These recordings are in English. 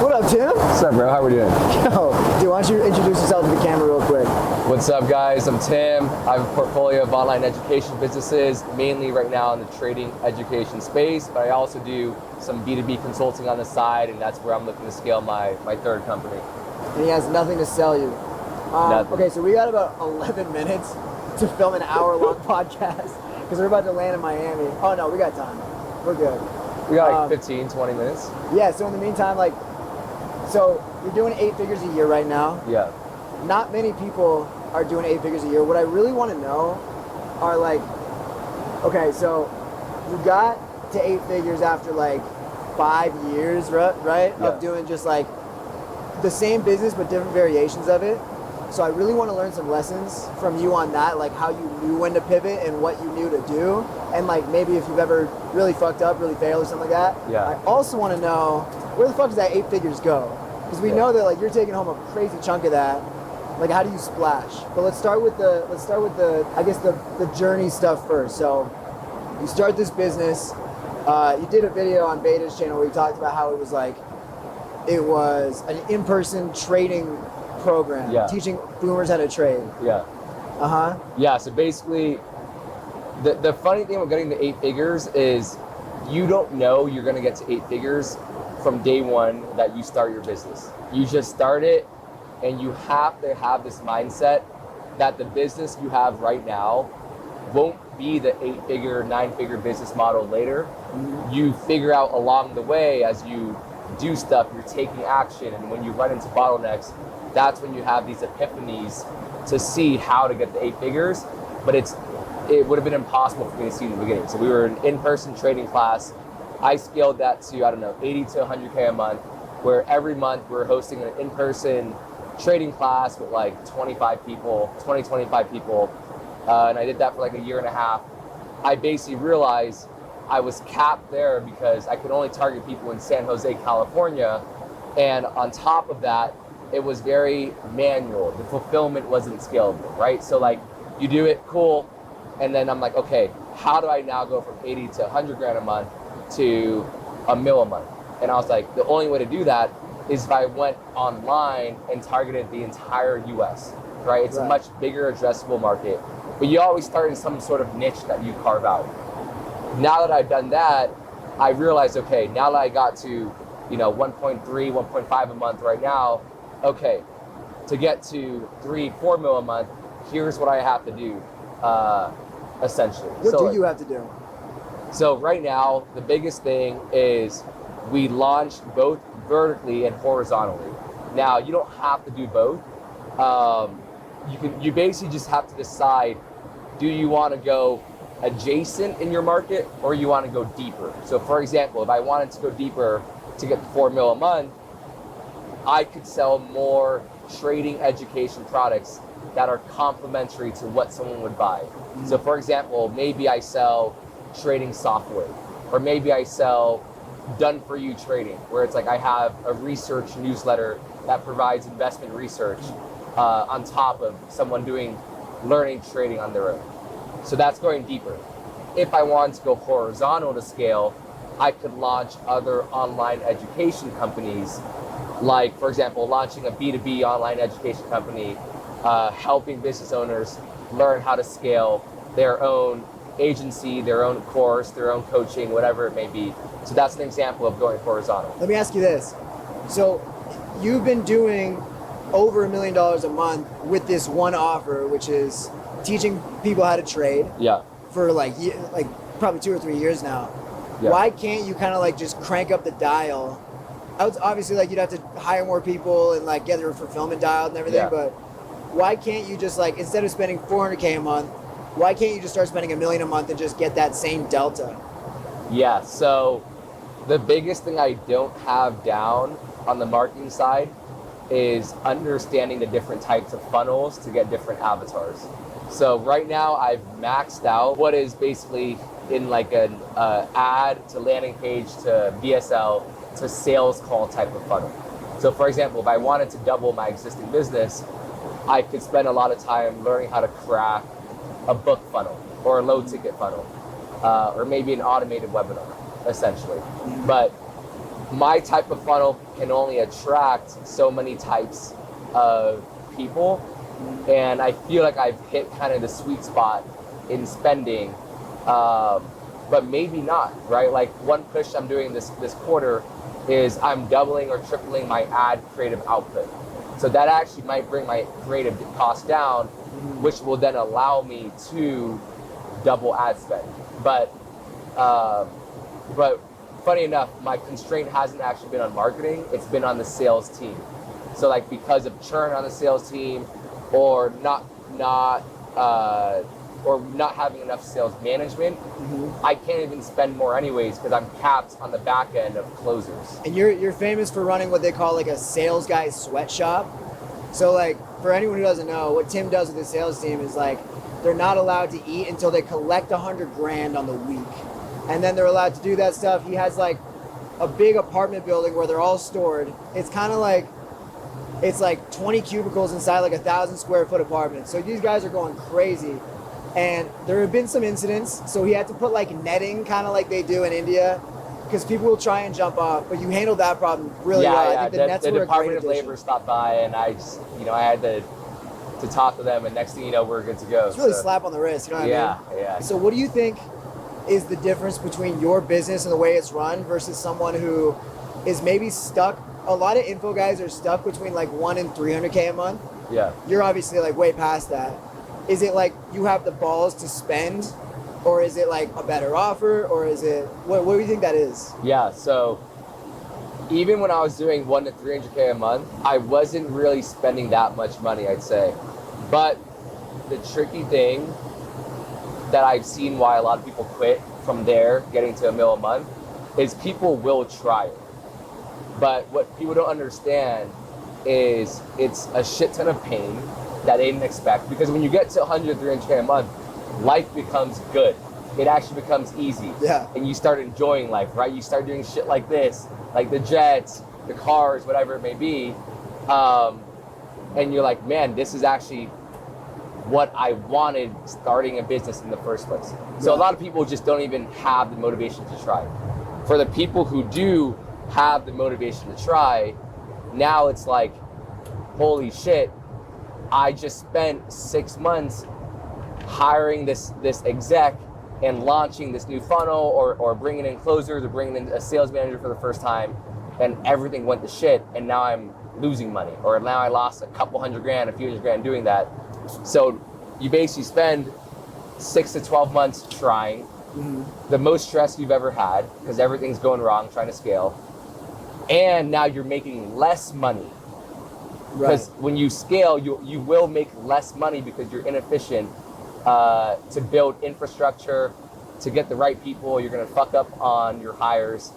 What up, Tim? What's up, bro? How we doing? Yo, dude, why don't you introduce yourself to the camera real quick? What's up, guys? I'm Tim. I have a portfolio of online education businesses, mainly right now in the trading education space, but I also do some B2B consulting on the side, and that's where I'm looking to scale my third company. And he has nothing to sell you. Okay, so we got about 11 minutes to film an hour-long podcast because we're about to land in Miami. Oh, no, we got time. We're good. We got like 15, 20 minutes. Yeah, so in the meantime, so you're doing 8 figures a year right now. Yeah. Not many people are doing 8 figures a year. What I really want to know are okay, so you got to 8 figures after 5 years, right? Yeah. Of doing just the same business but different variations of it. So I really want to learn some lessons from you on that, like how you knew when to pivot and what you knew to do, and maybe if you've ever really fucked up, really failed or something like that. Yeah. I also want to know where the fuck does that 8 figures go? Because we know that you're taking home a crazy chunk of that. How do you splash? But let's start with the I guess the journey stuff first. So you start this business. You did a video on Beta's channel where you talked about how it was an in-person trading program, teaching boomers how to trade. Yeah. Yeah, so basically the funny thing with getting to 8 figures is you don't know you're going to get to 8 figures from day one that you start your business. You just start it, and you have to have this mindset that the business you have right now won't be the 8-figure, 9-figure business model later. Mm-hmm. You figure out along the way as you do stuff, you're taking action, and when you run into bottlenecks, that's when you have these epiphanies to see how to get the 8 figures. But it would have been impossible for me to see in the beginning. So we were an in-person trading class. I scaled that to, 80 to 100K a month, where every month we're hosting an in-person trading class with 25 people, and I did that for a year and a half. I basically realized I was capped there because I could only target people in San Jose, California, and on top of that, it was very manual. The fulfillment wasn't scalable, right? So you do it, cool, and then I'm okay, how do I now go from 80 to 100 grand a month to $1 million a month? And I was the only way to do that is if I went online and targeted the entire US, right? It's a much bigger addressable market, but you always start in some sort of niche that you carve out. Now that I've done that, I realized, okay, now that I got to, 1.3, 1.5 a month right now, okay, to get to 3-4 mil a month, here's what I have to do, essentially. What do you have to do? So right now, the biggest thing is we launched both vertically and horizontally. Now, you don't have to do both. You basically just have to decide, do you want to go adjacent in your market or you want to go deeper? So for example, if I wanted to go deeper to get to 4 mil a month, I could sell more trading education products that are complementary to what someone would buy. Mm-hmm. So for example, maybe I sell trading software, or maybe I sell done for you trading, where it's I have a research newsletter that provides investment research on top of someone learning trading on their own. So that's going deeper. If I wanted to go horizontal to scale, I could launch other online education companies, for example, launching a B2B online education company, helping business owners learn how to scale their own agency, their own course, their own coaching, whatever it may be. So that's an example of going horizontal. Let me ask you this. So you've been doing over $1 million a month with this one offer, which is teaching people how to trade. Yeah. For probably 2 or 3 years now. Yeah. Why can't you kind of just crank up the dial? Obviously, you'd have to hire more people and get their fulfillment dialed and everything. Yeah. But why can't you just instead of spending 400K a month, why can't you just start spending $1 million a month and just get that same delta? Yeah. So the biggest thing I don't have down on the marketing side is understanding the different types of funnels to get different avatars. So right now I've maxed out what is basically in an ad to landing page to VSL to sales call type of funnel. So for example, if I wanted to double my existing business, I could spend a lot of time learning how to craft a book funnel or a low ticket funnel, or maybe an automated webinar, essentially. But my type of funnel can only attract so many types of people, and I feel like I've hit kind of the sweet spot in spending, but maybe not, right? Like one push I'm doing this quarter is I'm doubling or tripling my ad creative output. So that actually might bring my creative cost down, which will then allow me to double ad spend. But funny enough, my constraint hasn't actually been on marketing, it's been on the sales team. So like because of churn on the sales team, or not having enough sales management, I can't even spend more anyways because I'm capped on the back end of closers. And you're famous for running what they call like a sales guy sweatshop. So like for anyone who doesn't know, what Tim does with his sales team is like they're not allowed to eat until they collect $100,000 on the week, and then they're allowed to do that stuff. He has like a big apartment building where they're all stored. It's kind of like, it's like 20 cubicles inside like 1,000 square foot apartment. So these guys are going crazy. And there have been some incidents. So he had to put like netting, kind of like they do in India, because people will try and jump off. But you handled that problem really well. I think the nets were a great Department of addition. Labor stopped by, and I just, I had to talk to them, and next thing you know, we're good to go. It's really a slap on the wrist, you know what I mean? Yeah. So what do you think is the difference between your business and the way it's run versus someone who is maybe stuck? A lot of info guys are stuck between like 1 and 300K a month. Yeah. You're obviously like way past that. Is it like you have the balls to spend, or is it like a better offer, or is it, what do you think that is? Yeah, so even when I was doing 1 to 300K a month, I wasn't really spending that much money, I'd say. But the tricky thing that I've seen why a lot of people quit from there, getting to $1 million a month, is people will try it. But what people don't understand is it's a shit ton of pain that they didn't expect, because when you get to 100, 300K a month, life becomes good. It actually becomes easy. Yeah. And you start enjoying life, right? You start doing shit like this, like the jets, the cars, whatever it may be. And you're like, man, this is actually what I wanted starting a business in the first place. So a lot of people just don't even have the motivation to try. For the people who do have the motivation to try, now it's like, holy shit, I just spent 6 months hiring this exec and launching this new funnel, or bringing in closers, or bringing in a sales manager for the first time, and everything went to shit, and now I'm losing money, or now I lost a couple $100,000, a few $100,000 doing that. So you basically spend 6 to 12 months trying, the most stress you've ever had because everything's going wrong trying to scale, and now you're making less money. Because when you scale, you will make less money because you're inefficient to build infrastructure, to get the right people. You're going to fuck up on your hires.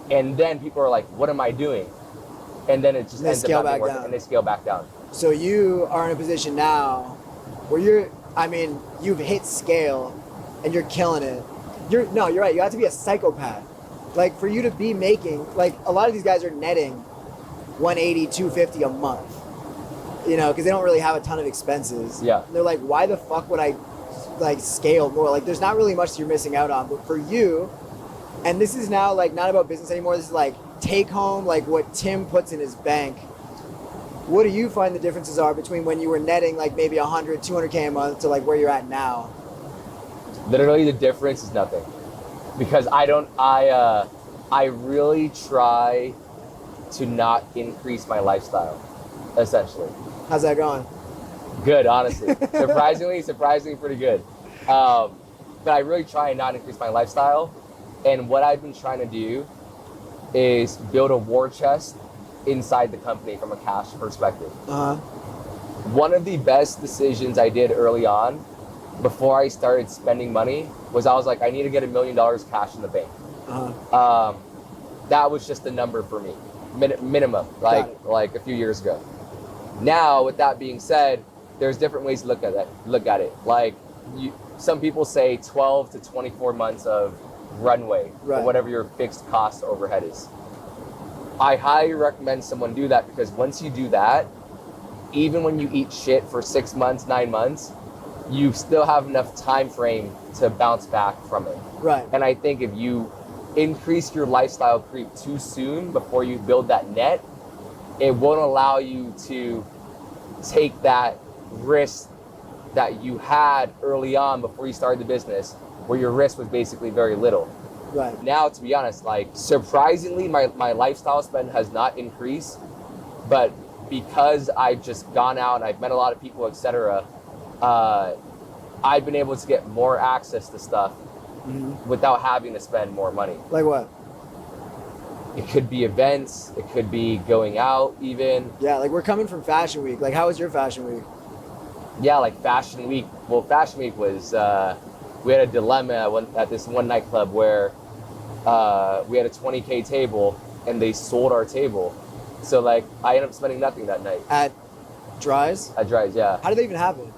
And then people are like, what am I doing? And then it just ends up not being working, and they scale back down. So you are in a position now where you've hit scale and you're killing it. You're right. You have to be a psychopath. Like for you to be making, like a lot of these guys are netting 180, 250 a month, because they don't really have a ton of expenses. Yeah. And they're like, why the fuck would I like scale more? Like there's not really much you're missing out on. But for you, and this is now like not about business anymore, this is like take home, like what Tim puts in his bank. What do you find the differences are between when you were netting like maybe 100, 200K a month to like where you're at now? Literally the difference is nothing, because I really try to not increase my lifestyle, essentially. How's that going? Good, honestly. surprisingly pretty good. But I really try and not increase my lifestyle. And what I've been trying to do is build a war chest inside the company from a cash perspective. One of the best decisions I did early on, before I started spending money, was I was like, I need to get $1 million cash in the bank. That was just the number for me, minimum, like a few years ago. Now, with that being said, there's different ways to look at it. Like some people say 12 to 24 months of runway, or whatever your fixed cost overhead is. I highly recommend someone do that, because once you do that, even when you eat shit for 6 months, 9 months, you still have enough time frame to bounce back from it. Right. And I think if you increase your lifestyle creep too soon before you build that net, it won't allow you to take that risk that you had early on before you started the business, where your risk was basically very little. Right. Now, to be honest, like surprisingly, my lifestyle spend has not increased, but because I've just gone out and I've met a lot of people, etc., I've been able to get more access to stuff without having to spend more money. Like what? It could be events, it could be going out even. Yeah, like we're coming from Fashion Week. Like, how was your Fashion Week? Yeah, like Fashion Week. Well, Fashion Week was, we had a dilemma at this one nightclub where we had a 20K table and they sold our table. So like I ended up spending nothing that night. At Dries? At Dries, yeah. How did that even happen?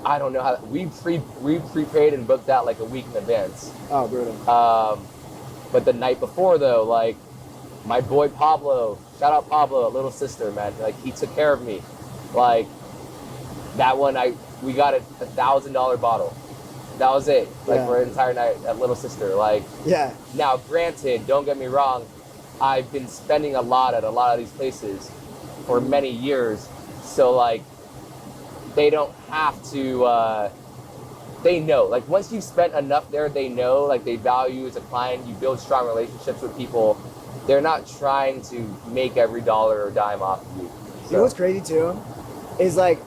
I don't know how, we prepaid and booked that like a week in advance. Oh, brutal. But the night before though, like my boy Pablo, shout out Pablo, Little Sister, man. Like he took care of me. Like that one we got a $1,000 bottle. That was it. Like for an entire night at Little Sister. Like yeah. Now granted, don't get me wrong, I've been spending a lot at a lot of these places for many years. So like they don't have to they know. Like once you've spent enough there, they know, like they value you as a client, you build strong relationships with people. They're not trying to make every dollar or dime off of you. So. You know what's crazy too? Is like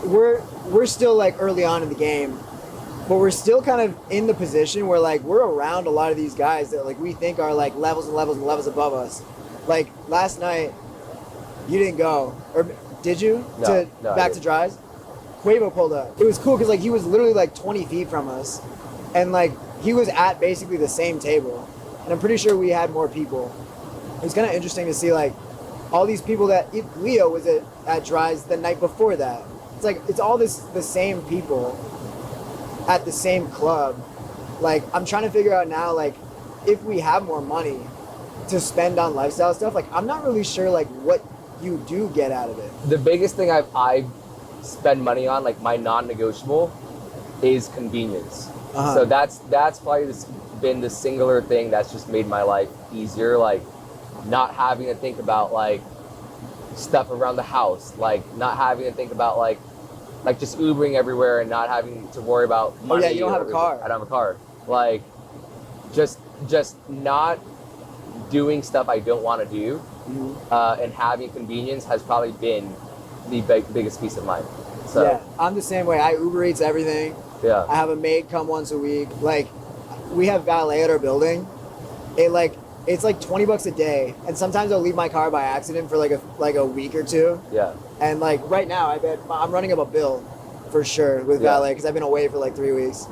we're still like early on in the game, but we're still kind of in the position where like we're around a lot of these guys that like we think are like levels and levels and levels above us. Like last night, you didn't go, or did you? No, back to Dries? Quavo pulled up. It was cool because like he was literally like 20 feet from us, and like he was at basically the same table, and I'm pretty sure we had more people. It was kind of interesting to see like all these people that Leo was at Dries the night before that. It's like it's all the same people at the same club. Like I'm trying to figure out now, like if we have more money to spend on lifestyle stuff, like I'm not really sure like what you do get out of it. The biggest thing I spend money on, like my non-negotiable, is convenience. So that's probably been the singular thing that's just made my life easier. Like not having to think about like stuff around the house, like not having to think about like just Ubering everywhere and not having to worry about money. Oh yeah, you don't have a car. I don't have a car. Like just not doing stuff I don't want to do, and having convenience has probably been the biggest peace of mind. So yeah, I'm the same way. I Uber Eats everything. Yeah. I have a maid come once a week. Like we have valet at our building. It's like $20 a day, and sometimes I'll leave my car by accident for like a week or two. Yeah. And like right now, I bet I'm running up a bill for sure with valet because I've been away for like 3 weeks.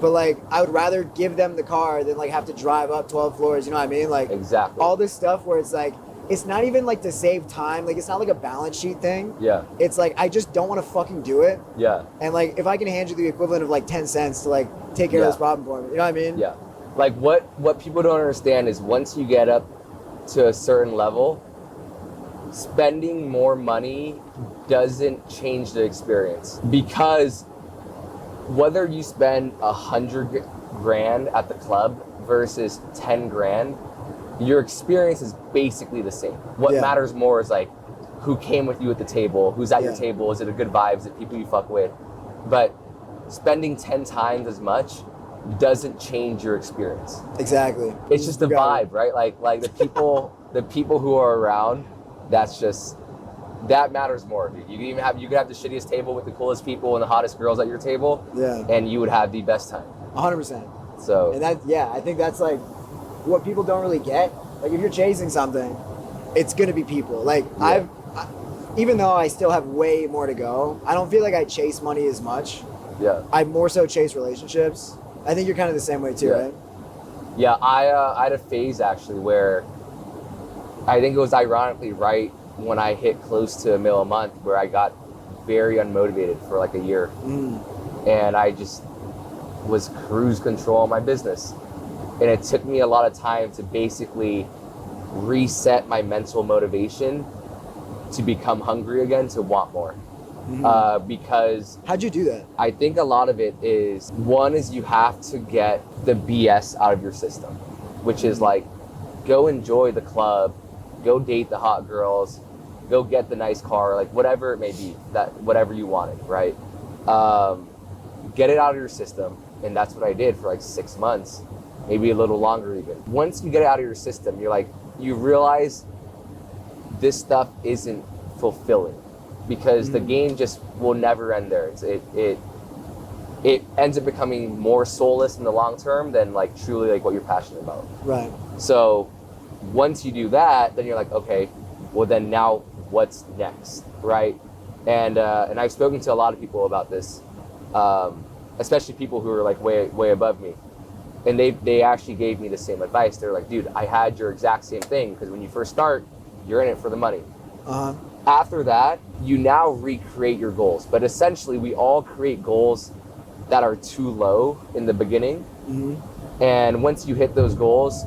But like I would rather give them the car than like have to drive up 12 floors. You know what I mean? Like exactly. All this stuff where it's like it's not even like to save time. Like it's not like a balance sheet thing. Yeah. It's like I just don't want to fucking do it. Yeah. And like if I can hand you the equivalent of like 10 cents to like take care of this problem for me, you know what I mean? Yeah. Like what people don't understand is once you get up to a certain level, spending more money doesn't change the experience, because whether you spend 100 grand at the club versus 10 grand, your experience is basically the same. What matters more is like who came with you at the table, who's at your table, is it a good vibe, is it people you fuck with? But spending 10 times as much doesn't change your experience. Exactly. It's just the vibe, right? Like the people who are around, that matters more, dude. You could have the shittiest table with the coolest people and the hottest girls at your table, and you would have the best time. 100%. So and I think that's like what people don't really get. Like if you're chasing something, it's gonna be people. Like even though I still have way more to go, I don't feel like I chase money as much. Yeah. I more so chase relationships. I think you're kind of the same way too, right? Yeah, I had a phase actually where I think it was ironically right when I hit close to $1 million a month where I got very unmotivated for like a year. And I just was cruise control on my business. And it took me a lot of time to basically reset my mental motivation to become hungry again, to want more. Because how'd you do that? I think a lot of it is, one is you have to get the BS out of your system. which is like, go enjoy the club, go date the hot girls, go get the nice car, like whatever it may be, that whatever you wanted, right? Get it out of your system. And that's what I did for like 6 months, maybe a little longer even. Once you get it out of your system, you're like, you realize this stuff isn't fulfilling, because the game just will never end there. It ends up becoming more soulless in the long term than like truly like what you're passionate about. Right. So once you do that, then you're like, okay, well then now what's next, right? And I've spoken to a lot of people about this, especially people who are like way above me, and they actually gave me the same advice. They're like, dude, I had your exact same thing, because when you first start, you're in it for the money. After that, you now recreate your goals, but essentially we all create goals that are too low in the beginning. And once you hit those goals,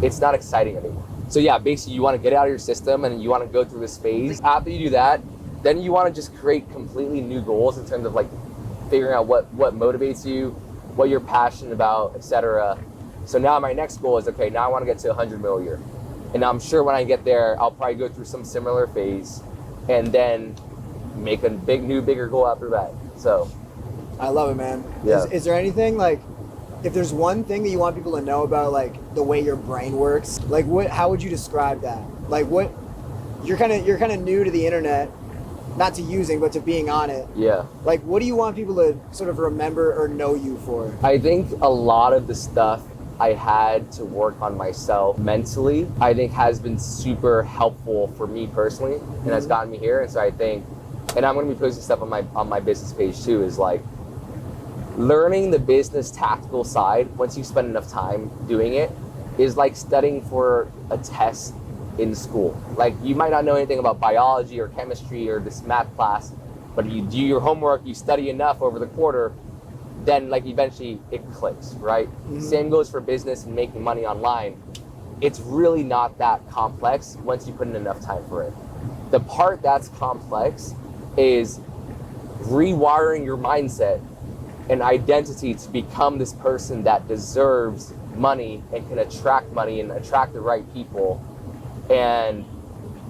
it's not exciting anymore. So yeah, basically you want to get it out of your system and you want to go through this phase. After you do that, then you want to just create completely new goals in terms of like figuring out what motivates you, what you're passionate about, etc. So now my next goal is, okay, now I want to get to 100 mil a year. And I'm sure when I get there, I'll probably go through some similar phase and then make a bigger goal after that. So I love it, man. Yeah. Is there anything, like, if there's one thing that you want people to know about, like, the way your brain works, like, how would you describe that? Like, what, you're kind of new to the internet, not to using, but to being on it. Yeah. Like, what do you want people to sort of remember or know you for? I think a lot of the stuff I had to work on myself mentally, I think has been super helpful for me personally, and has gotten me here. And so I think, and I'm going to be posting stuff on my business page too, is like learning the business tactical side. Once you spend enough time doing it, is like studying for a test in school. Like, you might not know anything about biology or chemistry or this math class, but if you do your homework, you study enough over the quarter, then like eventually it clicks, right? Same goes for business and making money online. It's really not that complex once you put in enough time for it. The part that's complex is rewiring your mindset and identity to become this person that deserves money and can attract money and attract the right people, and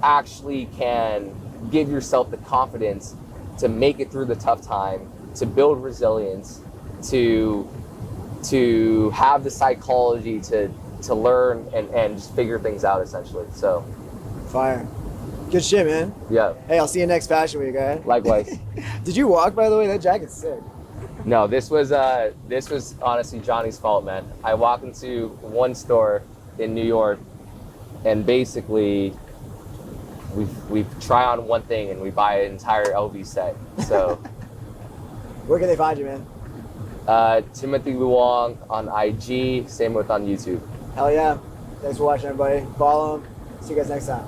actually can give yourself the confidence to make it through the tough time, to build resilience, to have the psychology to learn and just figure things out, essentially. So Fire. Good shit, man. yeah. Hey, I'll see you next Fashion Week, all right? Likewise. Did you walk, by the way? That jacket's sick. No, this was honestly Johnny's fault, man. I walked into one store in New York, and basically we try on one thing and we buy an entire LV set. So Where can they find you, man? Timothy Luong on IG, same with on YouTube. Hell yeah. Thanks for watching, everybody. Follow them. See you guys next time.